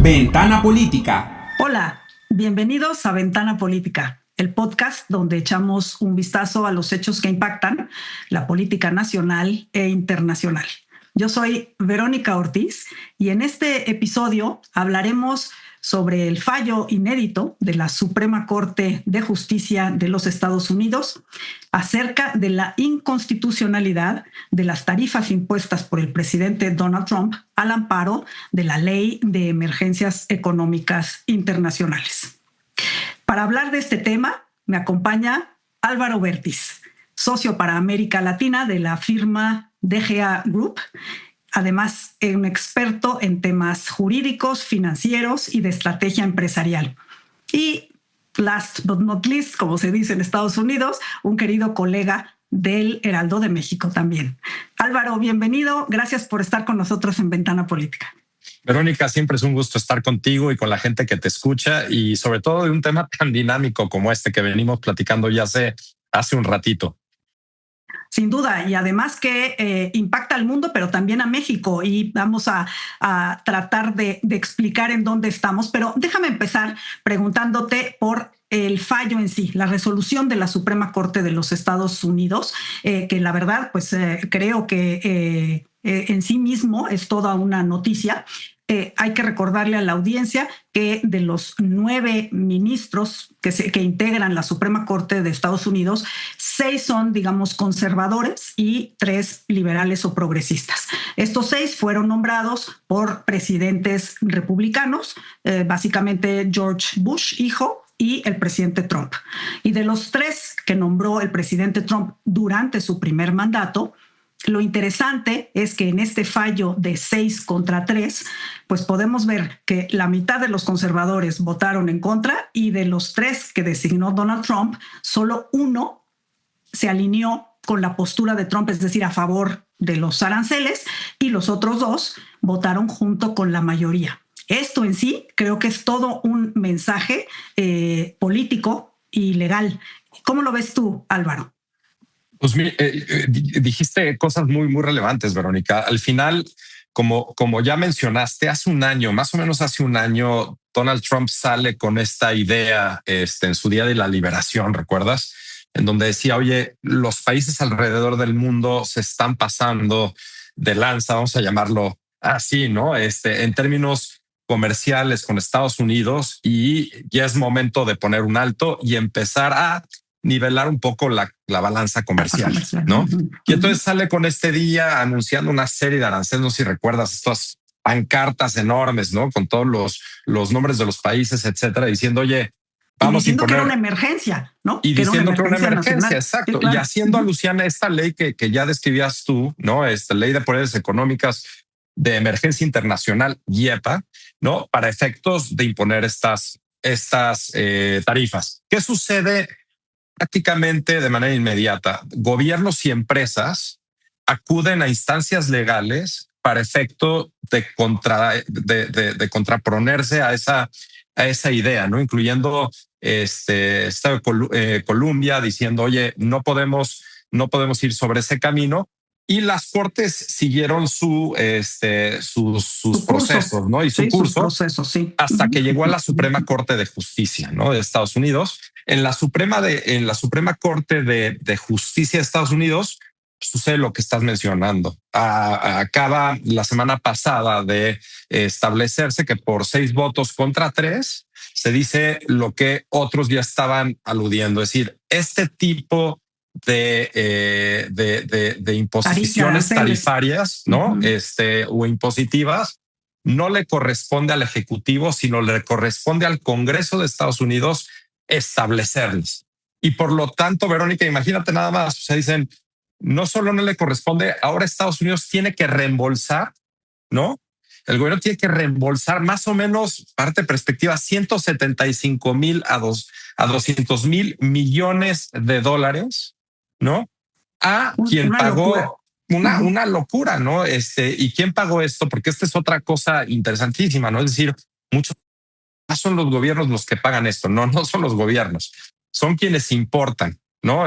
Ventana Política. Hola, bienvenidos a Ventana Política, el podcast donde echamos un vistazo a los hechos que impactan la política nacional e internacional. Yo soy Verónica Ortiz y en este episodio hablaremos sobre el fallo inédito de la Suprema Corte de Justicia de los Estados Unidos acerca de la inconstitucionalidad de las tarifas impuestas por el presidente Donald Trump al amparo de la Ley de Emergencias Económicas Internacionales. Para hablar de este tema, me acompaña Álvaro Vértiz, socio para América Latina de la firma DGA Group. Además, es un experto en temas jurídicos, financieros y de estrategia empresarial. Y last but not least, como se dice en Estados Unidos, un querido colega del Heraldo de México también. Álvaro, bienvenido. Gracias por estar con nosotros en Ventana Política. Verónica, siempre es un gusto estar contigo y con la gente que te escucha y sobre todo de un tema tan dinámico como este que venimos platicando ya hace un ratito. Sin duda, y además que impacta al mundo, pero también a México, y vamos a tratar de explicar en dónde estamos. Pero déjame empezar preguntándote por el fallo en sí, la resolución de la Suprema Corte de los Estados Unidos, que la verdad, pues creo que en sí mismo es toda una noticia. Hay que recordarle a la audiencia que de los 9 ministros que integran la Suprema Corte de Estados Unidos, 6 son, digamos, conservadores y 3 liberales o progresistas. Estos 6 fueron nombrados por presidentes republicanos, básicamente George Bush, hijo, y el presidente Trump. Y de los 3 que nombró el presidente Trump durante su primer mandato, lo interesante es que en este fallo de 6-3, pues podemos ver que la mitad de los conservadores votaron en contra y de los 3 que designó Donald Trump, solo 1 se alineó con la postura de Trump, es decir, a favor de los aranceles, y los otros 2 votaron junto con la mayoría. Esto en sí creo que es todo un mensaje político y legal. ¿Cómo lo ves tú, Álvaro? Pues dijiste cosas muy, muy relevantes, Verónica. Al final, como ya mencionaste, hace un año, más o menos hace un año, Donald Trump sale con esta idea en su Día de la Liberación, ¿recuerdas? En donde decía, oye, los países alrededor del mundo se están pasando de lanza, vamos a llamarlo así, ¿no? En términos comerciales con Estados Unidos, y ya es momento de poner un alto y empezar a nivelar un poco la balanza comercial, ¿no? Y entonces sale con este día anunciando una serie de aranceles, no sé si recuerdas estas pancartas enormes, ¿no? Con todos los nombres de los países, etcétera, diciendo, oye, vamos a imponer... que era una emergencia, ¿no? Y diciendo que era una emergencia, nacional. exacto. Sí, claro. Y haciendo alusión a esta ley que ya describías tú, ¿no? Esta ley de políticas económicas de emergencia internacional, YEPA, ¿no? Para efectos de imponer estas tarifas. ¿Qué sucede? Prácticamente de manera inmediata, gobiernos y empresas acuden a instancias legales para efecto de contraponerse a esa idea, ¿no? Incluyendo Estado de Columbia diciendo, oye, no podemos ir sobre ese camino. Y las cortes siguieron sus procesos, ¿no? Y su curso sí. Hasta que llegó a la Suprema Corte de Justicia, ¿no? De Estados Unidos. En la Suprema Corte de Justicia de Estados Unidos sucede lo que estás mencionando. Acaba la semana pasada de establecerse que por 6 votos contra 3 se dice lo que otros ya estaban aludiendo, es decir, este tipo de imposiciones tarifarias, ¿no? O impositivas, no le corresponde al Ejecutivo, sino le corresponde al Congreso de Estados Unidos establecerlas. Y por lo tanto, Verónica, imagínate nada más, o sea, dicen, no solo no le corresponde, ahora Estados Unidos tiene que reembolsar, ¿no? El gobierno tiene que reembolsar más o menos, parte de perspectiva, 175,000 a 200,000 millones de dólares, ¿no? A quien pagó una locura, ¿no? ¿Y quién pagó esto? Porque esta es otra cosa interesantísima, ¿no? Es decir, muchos no son los gobiernos los que pagan esto, no son los gobiernos, son quienes importan, ¿no?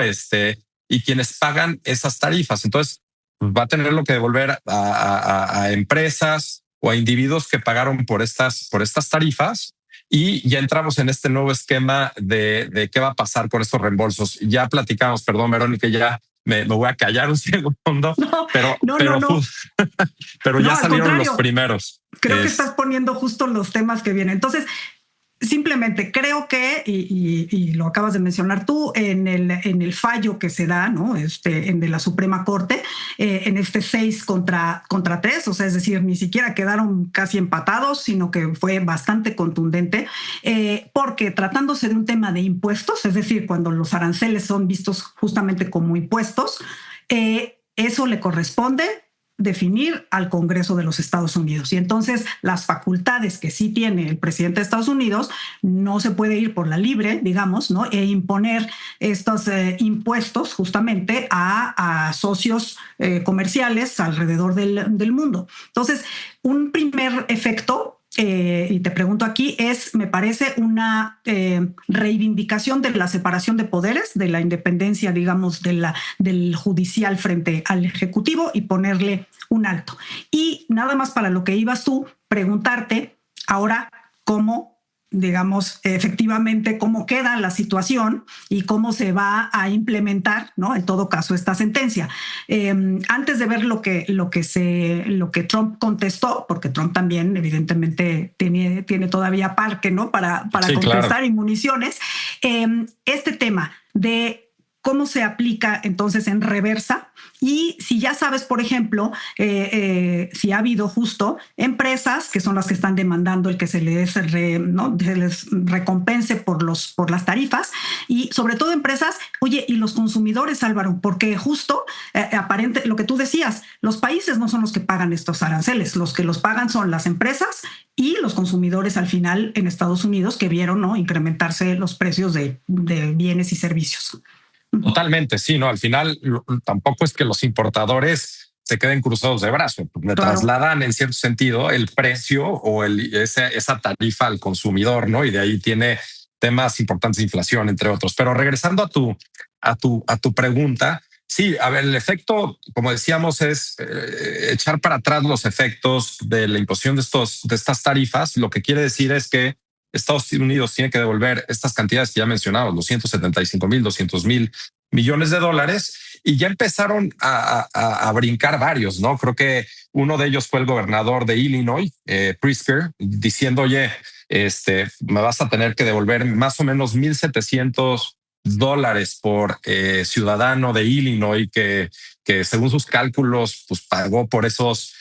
Y quienes pagan esas tarifas. Entonces, va a tener lo que devolver a empresas, o a individuos que pagaron por estas tarifas. Y ya entramos en este nuevo esquema de qué va a pasar con estos reembolsos. Ya platicamos, perdón, Verónica, ya me voy a callar un segundo, pero ya salieron los primeros. Creo que estás poniendo justo los temas que vienen. Entonces, simplemente creo que, y lo acabas de mencionar tú, en el fallo que se da, ¿no? De la Suprema Corte, en 6 contra 3, o sea, es decir, ni siquiera quedaron casi empatados, sino que fue bastante contundente, porque tratándose de un tema de impuestos, es decir, cuando los aranceles son vistos justamente como impuestos, eso le corresponde definir al Congreso de los Estados Unidos. Y entonces las facultades que sí tiene el presidente de Estados Unidos no se puede ir por la libre, digamos, ¿no? E imponer estos impuestos justamente a socios comerciales alrededor del mundo. Entonces, un primer efecto, y te pregunto aquí, me parece una reivindicación de la separación de poderes, de la independencia, digamos, del judicial frente al ejecutivo y ponerle un alto. Y nada más para lo que ibas tú, preguntarte ahora cómo, digamos, efectivamente cómo queda la situación y cómo se va a implementar, ¿no? En todo caso, esta sentencia. Antes de ver lo que Trump contestó, porque Trump también evidentemente tiene todavía parque, ¿no? Para sí, contestar, claro, y municiones. Este tema de cómo se aplica entonces en reversa, y si ya sabes, por ejemplo, si ha habido justo empresas que son las que están demandando el que se les recompense por las tarifas, y sobre todo empresas, oye, y los consumidores, Álvaro, porque justo aparente lo que tú decías, los países no son los que pagan estos aranceles, los que los pagan son las empresas y los consumidores al final en Estados Unidos, que vieron, ¿no?, incrementarse los precios de bienes y servicios. Totalmente, sí, no. Al final tampoco es que los importadores se queden cruzados de brazos, le trasladan en cierto sentido el precio o esa tarifa al consumidor, ¿no? Y de ahí tiene temas importantes de inflación, entre otros. Pero regresando a tu pregunta, sí, a ver, el efecto, como decíamos, es echar para atrás los efectos de la imposición de estas tarifas. Lo que quiere decir es que Estados Unidos tiene que devolver estas cantidades que ya mencionamos, los 175,000, 200,000 millones de dólares, y ya empezaron a brincar varios, ¿no? Creo que uno de ellos fue el gobernador de Illinois, Pritzker, diciendo, oye, me vas a tener que devolver más o menos $1,700 por ciudadano de Illinois que según sus cálculos, pues pagó por esos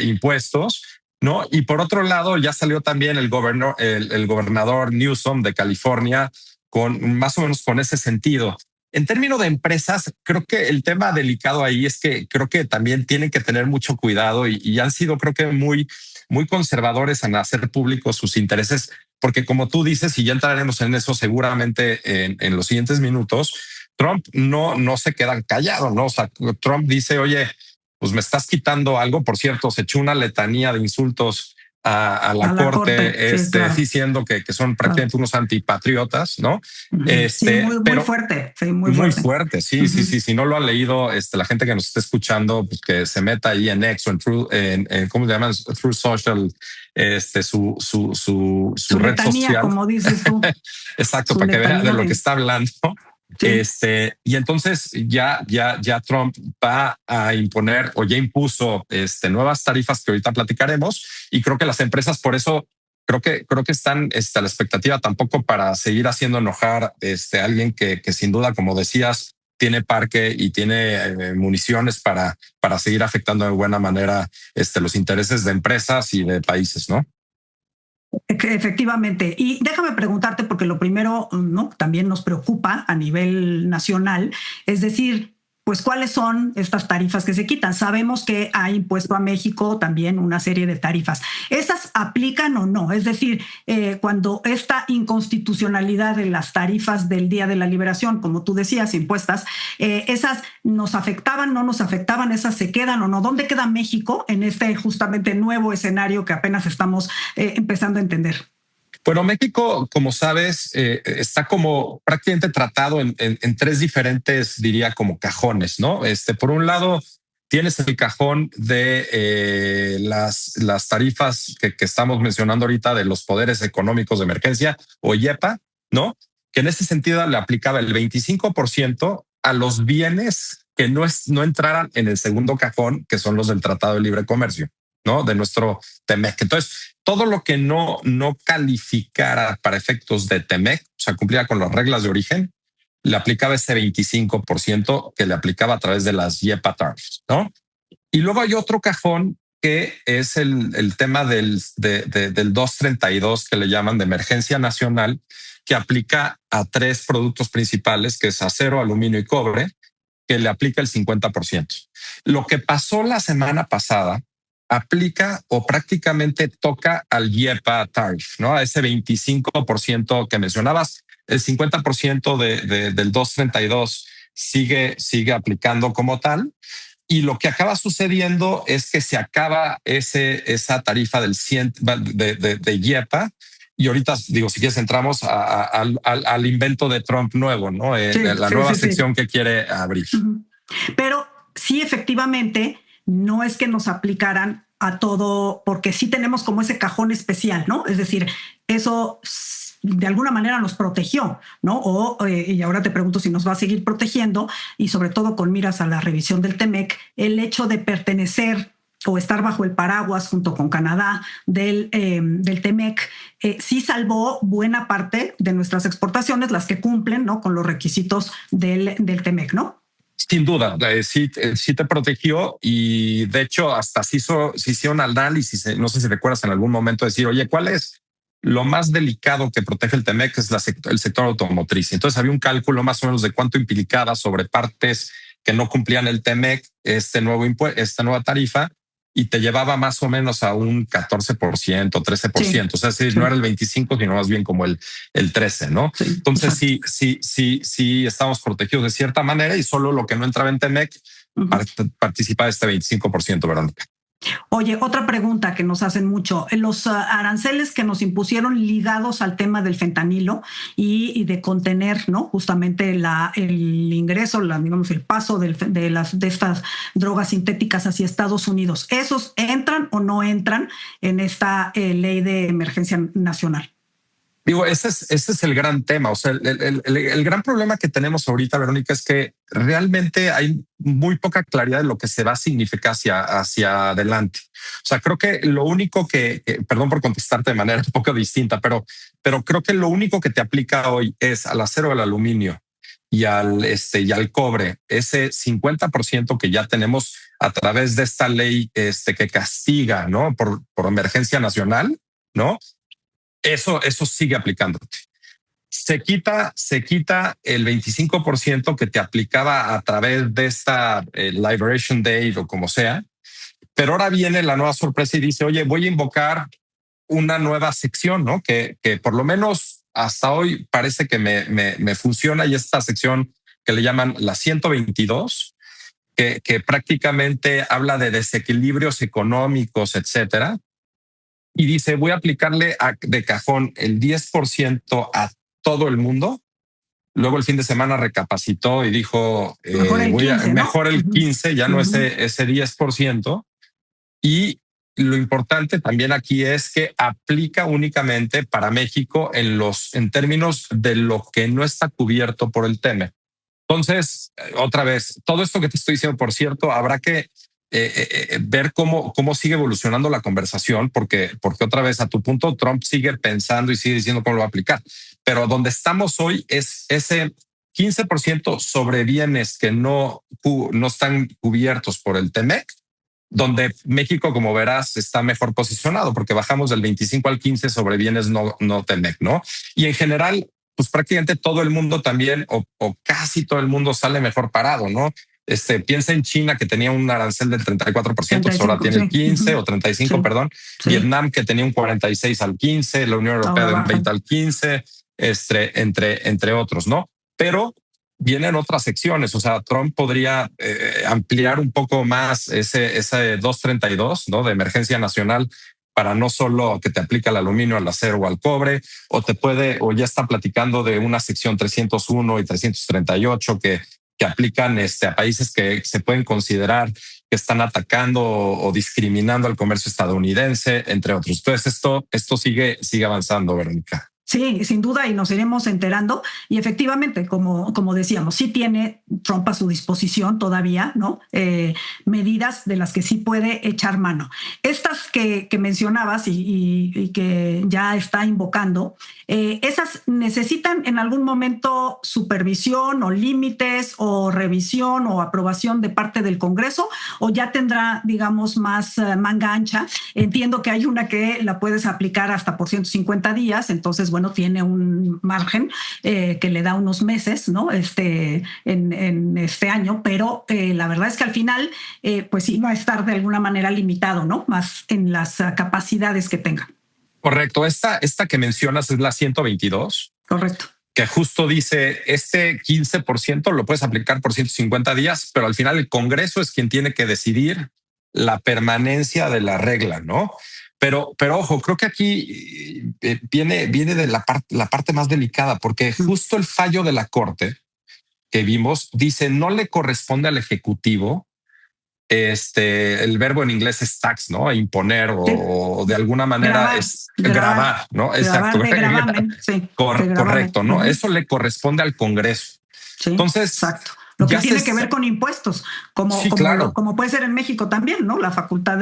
impuestos. ¿No? Y por otro lado, ya salió también el gobernador Newsom de California con más o menos con ese sentido. En términos de empresas, creo que el tema delicado ahí es que creo que también tienen que tener mucho cuidado y han sido, creo que muy, muy conservadores en hacer públicos sus intereses, porque como tú dices, y ya entraremos en eso seguramente en los siguientes minutos, Trump no se queda callado, ¿no? O sea, Trump dice, oye, pues me estás quitando algo. Por cierto, se echó una letanía de insultos a la corte, sí, claro, diciendo que son prácticamente unos antipatriotas, ¿no? Sí, muy fuerte. Sí, muy fuerte. Sí, sí. Si no lo ha leído, la gente que nos está escuchando, pues que se meta ahí en X o en ¿cómo se llaman? Through Social, su red letanía, social. Como dices tú. Exacto, para que vean de lo que está hablando. Sí. Y entonces ya Trump va a imponer o ya impuso nuevas tarifas que ahorita platicaremos, y creo que las empresas por eso creo que están a la expectativa tampoco para seguir haciendo enojar a alguien que sin duda, como decías, tiene parque y tiene municiones para seguir afectando de buena manera los intereses de empresas y de países, ¿no? Efectivamente. Y déjame preguntarte, porque lo primero, ¿no?, también nos preocupa a nivel nacional, es decir, pues cuáles son estas tarifas que se quitan. Sabemos que ha impuesto a México también una serie de tarifas. ¿Esas aplican o no? Es decir, cuando esta inconstitucionalidad de las tarifas del Día de la Liberación, como tú decías, impuestas, ¿esas nos afectaban, no nos afectaban? ¿Esas se quedan o no? ¿Dónde queda México en este justamente nuevo escenario que apenas estamos empezando a entender? Bueno, México, como sabes, está como prácticamente tratado en tres diferentes, diría, como cajones, ¿no? Por un lado, tienes el cajón de las tarifas que estamos mencionando ahorita de los poderes económicos de emergencia o IEPA, ¿no? Que en ese sentido le aplicaba el 25% a los bienes que no entraran en el segundo cajón, que son los del Tratado de Libre Comercio, ¿no? De nuestro TEMEC. Entonces, todo lo que no calificara para efectos de TEMEC, o sea, cumplía con las reglas de origen, le aplicaba ese 25% que le aplicaba a través de las IEPA tariffs, ¿no? Y luego hay otro cajón que es el tema del 232 que le llaman de emergencia nacional, que aplica a 3 productos principales, que es acero, aluminio y cobre, que le aplica el 50%. Lo que pasó la semana pasada aplica o prácticamente toca al IEPA tariff, ¿no? A ese 25% que mencionabas. El 50% del 232 sigue aplicando como tal. Y lo que acaba sucediendo es que se acaba esa tarifa del 100 de IEPA. Y ahorita, digo, si quieres, entramos al invento de Trump nuevo, ¿no? La nueva sección que quiere abrir. Pero sí, efectivamente, no es que nos aplicaran a todo, porque sí tenemos como ese cajón especial, ¿no? Es decir, eso de alguna manera nos protegió, ¿no? Y ahora te pregunto si nos va a seguir protegiendo, y sobre todo con miras a la revisión del TEMEC, el hecho de pertenecer o estar bajo el paraguas junto con Canadá del TEMEC, sí salvó buena parte de nuestras exportaciones, las que cumplen, ¿no?, con los requisitos del TEMEC, ¿no? Sin duda, sí te protegió, y de hecho hasta se hicieron análisis, no sé si recuerdas en algún momento decir, oye, ¿cuál es lo más delicado que protege el TEMEC? Es el sector automotriz. Entonces había un cálculo más o menos de cuánto implicaba sobre partes que no cumplían el TEMEC esta nueva tarifa, y te llevaba más o menos a un 14%, 13%. Sí. O sea, no era el 25%, sino más bien como el 13%, ¿no? Sí, entonces sí estamos protegidos de cierta manera, y solo lo que no entraba en TEMEC participa de este 25%, Verónica. Oye, otra pregunta que nos hacen mucho, los aranceles que nos impusieron ligados al tema del fentanilo y de contener, ¿no?, justamente el ingreso, digamos, el paso de estas drogas sintéticas hacia Estados Unidos, ¿esos entran o no entran en esta ley de emergencia nacional? Digo, ese es el gran tema. O sea, el gran problema que tenemos ahorita, Verónica, es que realmente hay muy poca claridad de lo que se va a significar hacia adelante. O sea, creo que lo único perdón por contestarte de manera un poco distinta, pero creo que lo único que te aplica hoy es al acero, al aluminio y al cobre, ese 50% que ya tenemos a través de esta ley que castiga, ¿no?, por emergencia nacional, ¿no? Eso sigue aplicándote. Se quita el 25% que te aplicaba a través de esta Liberation Day o como sea, pero ahora viene la nueva sorpresa y dice, oye, voy a invocar una nueva sección, ¿no? Que por lo menos hasta hoy parece que me funciona, y esta sección que le llaman la 122, que prácticamente habla de desequilibrios económicos, etcétera. Y dice, voy a aplicarle de cajón el 10% a todo el mundo. Luego el fin de semana recapacitó y dijo, mejor el 15%, ya no ese 10%. Y lo importante también aquí es que aplica únicamente para México en términos de lo que no está cubierto por el TEMEC. Entonces, otra vez, todo esto que te estoy diciendo, por cierto, habrá que ver cómo sigue evolucionando la conversación, porque otra vez, a tu punto, Trump sigue pensando y sigue diciendo cómo lo va a aplicar. Pero donde estamos hoy es ese 15% sobre bienes que no están cubiertos por el TEMEC, donde México, como verás, está mejor posicionado, porque bajamos del 25 al 15 sobre bienes no TEMEC, ¿no? Y en general, pues prácticamente todo el mundo también, o casi todo el mundo sale mejor parado, ¿no? Piensa en China, que tenía un arancel del 34%, 35, pues ahora tiene el 15 o 35, perdón. Sí. Vietnam, que tenía un 46 al 15, la Unión Europea de un 20 al 15, entre otros, ¿no? Pero vienen otras secciones. O sea, Trump podría ampliar un poco más ese 232, ¿no?, de emergencia nacional, para no solo que te aplica al aluminio, al acero o al cobre, o ya está platicando de una sección 301 y 338 que aplican a países que se pueden considerar que están atacando o discriminando al comercio estadounidense, entre otros. Entonces esto sigue avanzando, Verónica. Sí, sin duda, y nos iremos enterando. Y efectivamente, como decíamos, sí tiene Trump a su disposición todavía, ¿no? Medidas de las que sí puede echar mano. Estas que mencionabas y que ya está invocando, esas necesitan en algún momento supervisión o límites o revisión o aprobación de parte del Congreso, o ya tendrá, digamos, más manga ancha. Entiendo que hay una que la puedes aplicar hasta por 150 días, entonces, bueno, tiene un margen que le da unos meses, ¿no? En este año, pero la verdad es que al final, pues sí va a estar de alguna manera limitado, ¿no? Más en las capacidades que tenga. Correcto. Esta que mencionas es la 122. Correcto. Que justo dice 15% lo puedes aplicar por 150 días, pero al final el Congreso es quien tiene que decidir la permanencia de la regla, ¿no? Pero ojo, creo que aquí viene de la parte más delicada, porque justo el fallo de la Corte que vimos dice no le corresponde al Ejecutivo. El verbo en inglés es tax, ¿no? Imponer o de alguna manera es grabar, ¿no? Exacto. De gravamen, sí, correcto, ¿no? Eso le corresponde al Congreso. Sí, entonces, exacto. Lo que tiene que ver con impuestos, como puede ser en México también, ¿no? La facultad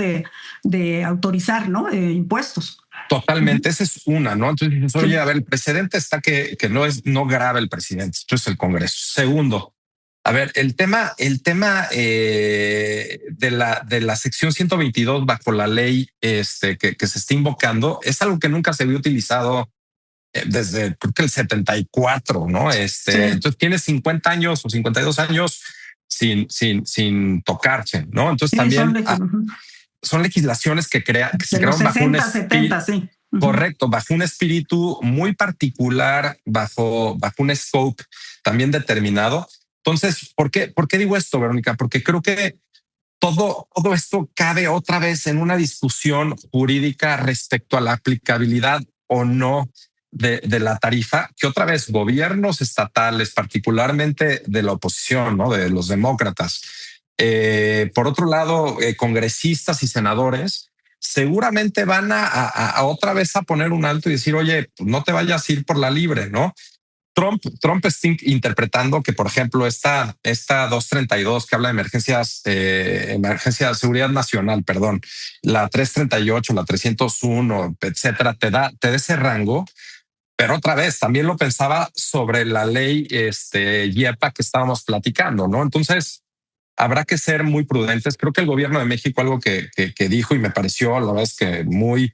de autorizar, ¿no? Impuestos. Totalmente, esa es una, ¿no? Entonces dices, oye, a ver, el precedente está que no graba el presidente, esto es el Congreso. Segundo, a ver, el tema de la sección 122 bajo la ley que se está invocando es algo que nunca se había utilizado desde creo que el 74, ¿no? Sí. Entonces tiene 50 años o 52 años sin tocarse, ¿no? Entonces sí, también son legislaciones que se crearon bajo un 70, sí. Correcto, bajo un espíritu muy particular, bajo un scope también determinado. Entonces, ¿por qué digo esto, Verónica? Porque creo que todo esto cabe otra vez en una discusión jurídica respecto a la aplicabilidad o no de la tarifa, que otra vez gobiernos estatales, particularmente de la oposición, ¿no? De los demócratas, por otro lado, congresistas y senadores, seguramente van a otra vez a poner un alto y decir, oye, pues no te vayas a ir por la libre, ¿no? Trump está interpretando que, por ejemplo, esta 232 que habla de emergencia de seguridad nacional, perdón, la 338, la 301, etcétera, te da ese rango. Pero otra vez, también lo pensaba sobre la ley YEPA que estábamos platicando, ¿no? Entonces, habrá que ser muy prudentes. Creo que el gobierno de México, algo que dijo y me pareció, la verdad es que muy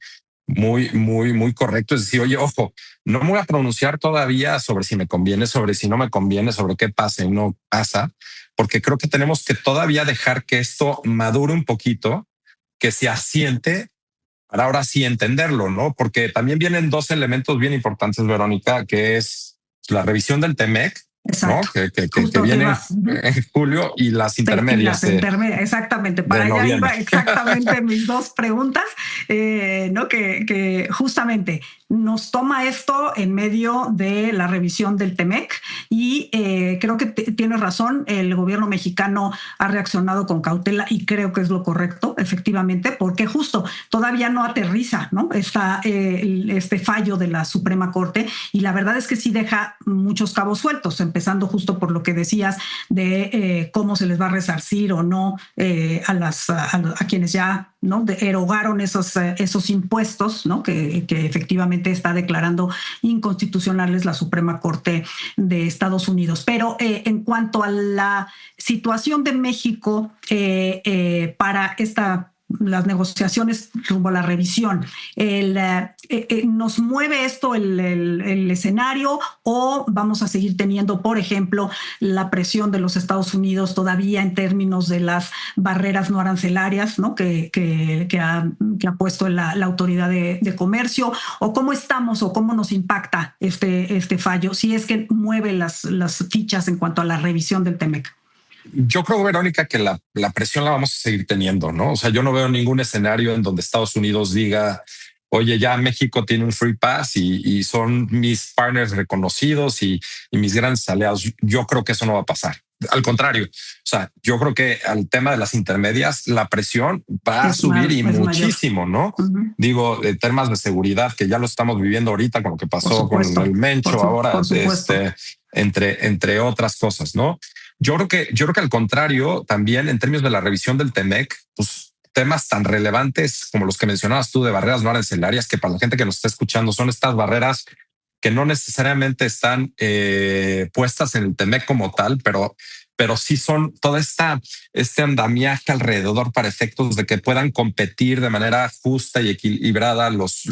correcto, es decir, oye, ojo, no me voy a pronunciar todavía sobre si me conviene, sobre si no me conviene, sobre qué pasa y no pasa, porque creo que tenemos que todavía dejar que esto madure un poquito, que se asiente para ahora sí entenderlo, ¿no? Porque también vienen dos elementos bien importantes, Verónica, que es la revisión del TEMEC, ¿no? Que viene en julio, y las intermedias. Exactamente. Para allá iba exactamente mis dos preguntas, ¿no? Que justamente nos toma esto en medio de la revisión del TEMEC y creo que tienes razón, el gobierno mexicano ha reaccionado con cautela y creo que es lo correcto, efectivamente, porque justo todavía no aterriza, ¿no? Está este fallo de la Suprema Corte y la verdad es que sí deja muchos cabos sueltos, empezando justo por lo que decías de cómo se les va a resarcir o no a quienes ya, ¿no? erogaron esos impuestos, ¿no? que efectivamente está declarando inconstitucionales la Suprema Corte de Estados Unidos. Pero en cuanto a la situación de México para las negociaciones rumbo a la revisión, ¿nos mueve esto el escenario o vamos a seguir teniendo, por ejemplo, la presión de los Estados Unidos todavía en términos de las barreras no arancelarias, ¿no? que ha puesto la Autoridad de Comercio? ¿O cómo estamos o cómo nos impacta este fallo, si es que mueve las fichas en cuanto a la revisión del TEMEC? Yo creo, Verónica, que la presión la vamos a seguir teniendo, ¿no? O sea, yo no veo ningún escenario en donde Estados Unidos diga, oye, ya México tiene un free pass y son mis partners reconocidos y mis grandes aliados. Yo creo que eso no va a pasar. Al contrario, o sea, yo creo que al tema de las intermedias, la presión va a subir y muchísimo, mayor, ¿no? Digo, en temas de seguridad, que ya lo estamos viviendo ahorita con lo que pasó con el Mencho ahora, entre otras cosas, ¿no? Yo creo que al contrario, también en términos de la revisión del TEMEC, pues temas tan relevantes como los que mencionabas tú de barreras no arancelarias, que para la gente que nos está escuchando son estas barreras que no necesariamente están puestas en el TEMEC como tal, pero sí son toda este andamiaje alrededor para efectos de que puedan competir de manera justa y equilibrada los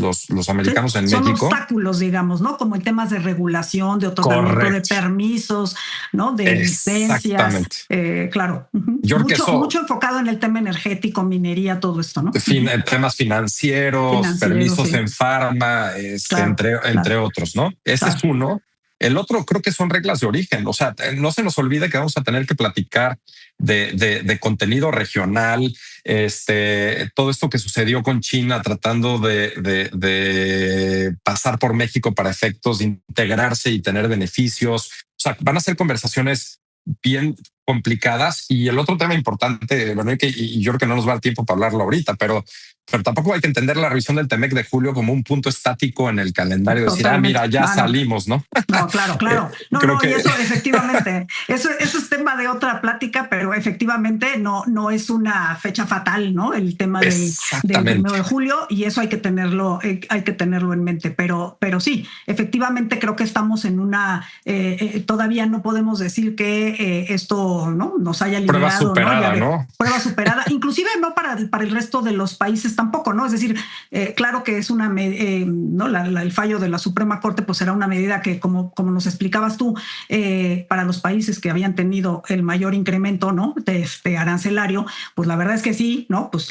americanos en son México. Son obstáculos, digamos, ¿no? Como en temas de regulación, de otorgamiento de permisos, ¿no? De licencias. Claro. Yo mucho enfocado en el tema energético, minería, todo esto, ¿no? Temas financieros, permisos en farma, entre otros, ¿no? Ese es uno. El otro creo que son reglas de origen. O sea, no se nos olvide que vamos a tener que platicar de contenido regional, todo esto que sucedió con China tratando de pasar por México para efectos de integrarse y tener beneficios. O sea, van a ser conversaciones bien complicadas. Y el otro tema importante, bueno, y yo creo que no nos va a dar tiempo para hablarlo ahorita, pero tampoco hay que entender la revisión del TEMEC de julio como un punto estático en el calendario. Totalmente. Decir, mira, ya salimos, ¿no? No, claro. No, y eso efectivamente, eso es tema de otra plática, pero efectivamente no es una fecha fatal, ¿no? El tema del 1 de julio, y eso hay que tenerlo en mente. Pero sí, efectivamente creo que estamos en una, todavía no podemos decir que esto no nos haya liberado. Prueba superada, ¿no? Prueba superada, inclusive no para el resto de los países tampoco, ¿no? Es decir, claro que es una, ¿no? El fallo de la Suprema Corte pues era una medida que, como nos explicabas tú, para los países que habían tenido el mayor incremento, ¿no? De arancelario, pues la verdad es que sí, ¿no? Pues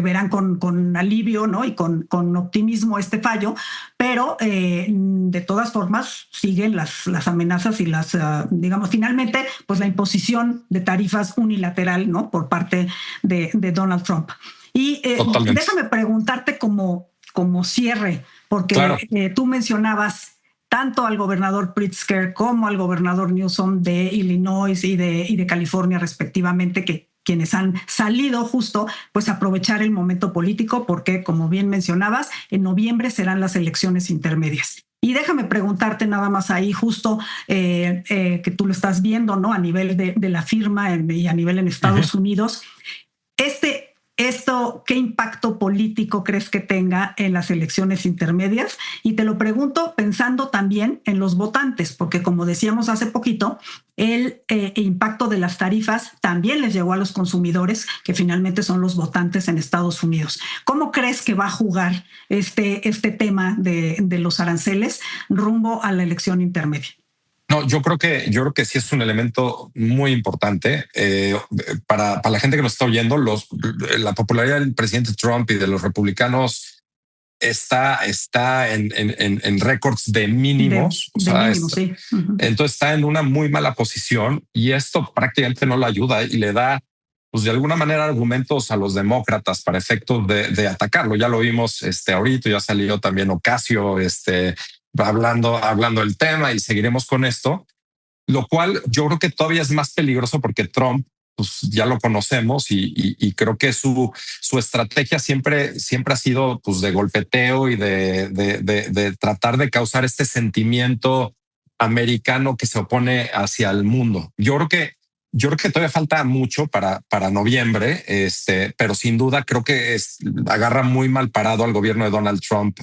verán con alivio, ¿no? Y con optimismo este fallo, pero de todas formas siguen las amenazas y las, digamos, finalmente, pues la imposición de tarifas unilateral, ¿no? Por parte de Donald Trump. Y déjame preguntarte como cierre, porque claro, tú mencionabas tanto al gobernador Pritzker como al gobernador Newsom de Illinois y de California respectivamente, que quienes han salido justo pues aprovechar el momento político, porque como bien mencionabas, en noviembre serán las elecciones intermedias. Y déjame preguntarte nada más ahí justo que tú lo estás viendo, ¿no? A nivel de la firma y a nivel en Estados Unidos, ¿esto qué impacto político crees que tenga en las elecciones intermedias? Y te lo pregunto pensando también en los votantes, porque como decíamos hace poquito, el impacto de las tarifas también les llegó a los consumidores, que finalmente son los votantes en Estados Unidos. ¿Cómo crees que va a jugar este tema de los aranceles rumbo a la elección intermedia? No, yo creo que sí es un elemento muy importante para la gente que nos está oyendo. La popularidad del presidente Trump y de los republicanos está en récords de mínimos. Sí. Entonces está en una muy mala posición y esto prácticamente no lo ayuda y le da, pues de alguna manera, argumentos a los demócratas para efectos de atacarlo. Ya lo vimos ahorita, ya salió también Ocasio, hablando del tema y seguiremos con esto, lo cual yo creo que todavía es más peligroso porque Trump, pues ya lo conocemos y creo que su estrategia siempre ha sido pues de golpeteo y de tratar de causar este sentimiento americano que se opone hacia el mundo. Yo creo que todavía falta mucho para noviembre, pero sin duda creo que agarra muy mal parado al gobierno de Donald Trump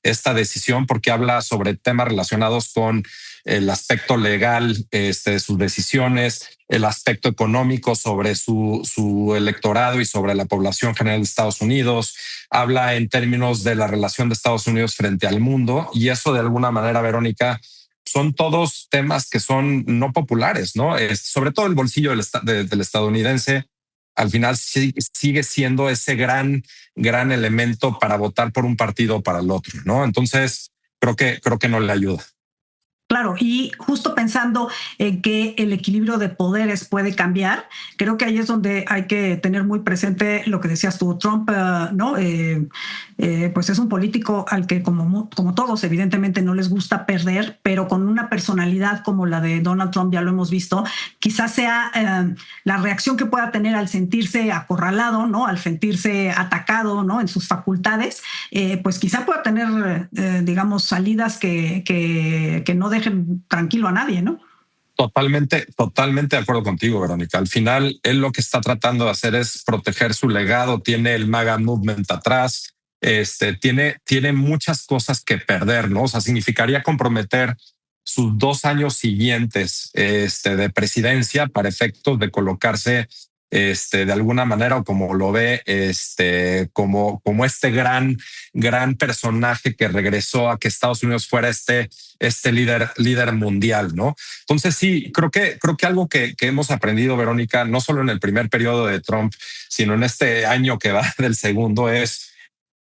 esta decisión, porque habla sobre temas relacionados con el aspecto legal de sus decisiones, el aspecto económico sobre su electorado y sobre la población general de Estados Unidos. Habla en términos de la relación de Estados Unidos frente al mundo, y eso de alguna manera, Verónica, son todos temas que son no populares, ¿no? Sobre todo el bolsillo del estadounidense. Al final sigue siendo ese gran elemento para votar por un partido o para el otro, ¿no? Entonces creo que no le ayuda. claro. Y justo pensando en que el equilibrio de poderes puede cambiar, creo que ahí es donde hay que tener muy presente lo que decías tú. Trump, ¿no? Pues es un político al que, como todos, evidentemente no les gusta perder, pero con una personalidad como la de Donald Trump, ya lo hemos visto, quizás sea la reacción que pueda tener al sentirse acorralado, ¿no? Al sentirse atacado, ¿no? En sus facultades, pues quizá pueda tener, digamos, salidas que no dejen tranquilo a nadie, ¿no? Totalmente de acuerdo contigo, Verónica. Al final, él lo que está tratando de hacer es proteger su legado. Tiene el MAGA Movement atrás. Tiene muchas cosas que perder, ¿no? O sea, significaría comprometer sus 2 años siguientes de presidencia para efectos de colocarse de alguna manera, o como lo ve, como este gran personaje que regresó a que Estados Unidos fuera este líder mundial, ¿no? Entonces sí, creo que algo que hemos aprendido, Verónica, no solo en el primer periodo de Trump, sino en este año que va del segundo, es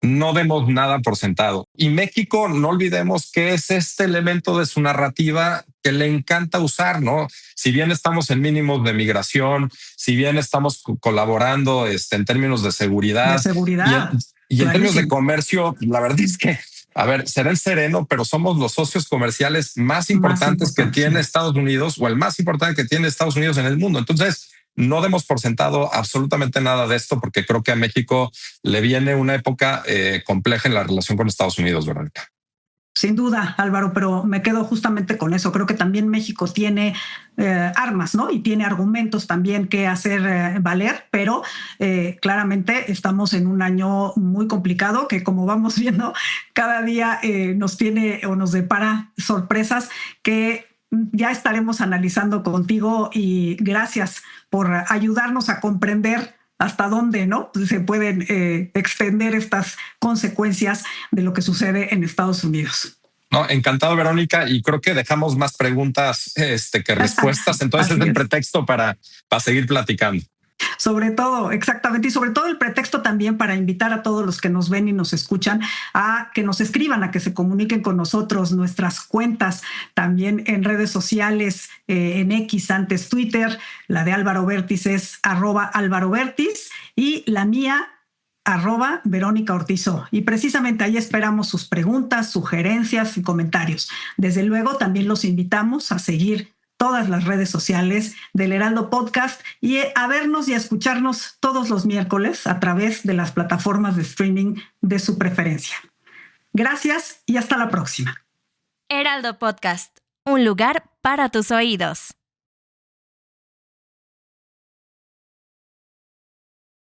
no demos nada por sentado. Y México, no olvidemos que es este elemento de su narrativa que le encanta usar, ¿no? Si bien estamos en mínimos de migración, si bien estamos colaborando en términos de seguridad, De seguridad, y en términos de clarísimo. comercio, la verdad es que, a ver, será el sereno, pero somos los socios comerciales más importantes que tiene Estados Unidos, o el más importante que tiene Estados Unidos en el mundo. Entonces, no demos por sentado absolutamente nada de esto, porque creo que a México le viene una época compleja en la relación con Estados Unidos, Verónica. Sin duda, Álvaro, pero me quedo justamente con eso. Creo que también México tiene armas, ¿no? Y tiene argumentos también que hacer valer, pero claramente estamos en un año muy complicado que, como vamos viendo, cada día nos tiene o nos depara sorpresas que ya estaremos analizando contigo, y gracias por ayudarnos a comprender hasta dónde, ¿no? Se pueden extender estas consecuencias de lo que sucede en Estados Unidos. No, encantado, Verónica, y creo que dejamos más preguntas que respuestas. Entonces es el pretexto para seguir platicando. Sobre todo, exactamente, y sobre todo el pretexto también para invitar a todos los que nos ven y nos escuchan a que nos escriban, a que se comuniquen con nosotros. Nuestras cuentas también en redes sociales, en X, antes Twitter, la de Álvaro Vértiz es @Álvaro Vértiz, y la mía @Verónica Ortizó. Y precisamente ahí esperamos sus preguntas, sugerencias y comentarios. Desde luego, también los invitamos a seguir todas las redes sociales del Heraldo Podcast y a vernos y a escucharnos todos los miércoles a través de las plataformas de streaming de su preferencia. Gracias y hasta la próxima. Heraldo Podcast, un lugar para tus oídos.